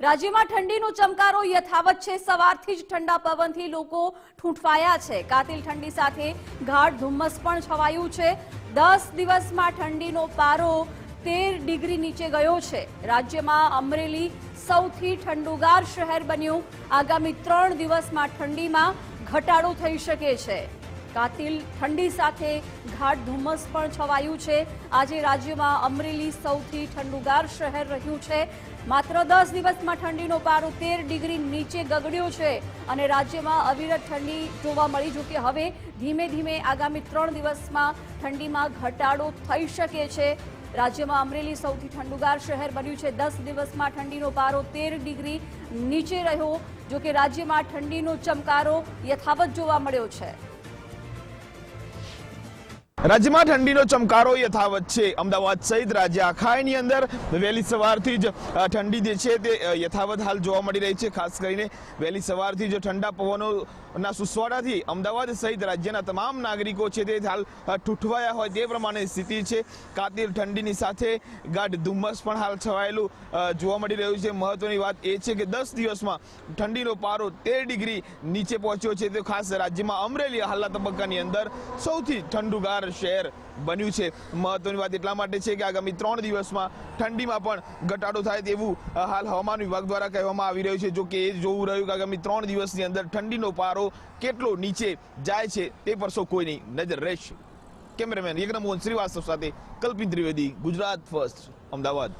રાજ્યમાં ઠંડીનો ચમકારો યથાવત છે। સવારથી જ ઠંડા પવનથી લોકો ઠૂંઠવાયા છે। કાતિલ ઠંડી સાથે ગાઢ ધુમ્મસ પણ છવાયું છે। 10 દિવસમાં ઠંડીનો પારો 13 ડિગ્રી નીચે ગયો છે। રાજ્યમાં અમરેલી સૌથી ઠંડુગાર શહેર બન્યું। આગામી 3 દિવસમાં ઠંડીમાં ઘટાડો થઈ શકે છે। કાતિલ ઠંડી સાથે ગાઢ ધુમ્મસ પણ છવાયું છે। આજે રાજ્યમાં અમરેલી સૌથી ઠંડુગાર શહેર રહ્યું છે। માત્ર 10 દિવસમાં ઠંડીનો પારો 13 ડિગ્રી નીચે ગગડ્યો છે અને રાજ્યમાં અવિરત ઠંડી જોવા મળી। જો કે હવે ધીમે ધીમે આગામી 3 દિવસમાં ઠંડીમાં ઘટાડો થઈ શકે છે। રાજ્યમાં અમરેલી સૌથી ઠંડુગાર શહેર બન્યું છે। 10 દિવસમાં ઠંડીનો પારો 13 ડિગ્રી નીચે રહ્યો। જો કે રાજ્યમાં ઠંડીનો ચમકારો યથાવત જોવા મળ્યો છે। રાજ્યમાં ઠંડીનો ચમકારો યથાવત છે। અમદાવાદ સહિત રાજ્ય આખાની અંદર વહેલી સવારથી જ ઠંડી જે છે તે યથાવત હાલ જોવા મળી રહી છે। ખાસ કરીને વહેલી સવારથી જ ઠંડા પવનોના સુસવાડાથી અમદાવાદ સહિત રાજ્યના તમામ નાગરિકો છે તે હાલ ઠૂંઠવાયા હોય તે પ્રમાણે સ્થિતિ છે। કાતિલ ઠંડીની સાથે ગાઢ ધુમ્મસ પણ હાલ છવાયેલું જોવા મળી રહ્યું છે। મહત્વની વાત એ છે કે 10 દિવસમાં ઠંડીનો પારો 13 ડિગ્રી નીચે પહોંચ્યો છે। તો ખાસ રાજ્યમાં અમરેલી હાલના તબક્કાની અંદર સૌથી ઠંડુગાર શહેર બન્યું છે। મહત્વની વાત એટલા માટે છે કે આગામી 3 દિવસમાં ઠંડીમાં પણ ઘટાડો થાય તેવું હાલ હવામાન વિભાગ દ્વારા કહેવામાં આવી રહ્યું છે। જો કે એ જોવું રહ્યું કે આગામી 3 દિવસની અંદર ઠંડીનો પારો કેટલો નીચે જાય છે તે પર સૌ કોઈની નજર રહેશે। કેમેરામેન યજ્ઞમોહન શ્રીવાસ્તવ સાથે કલ્પિત ત્રિવેદી, ગુજરાત ફર્સ્ટ, અમદાવાદ।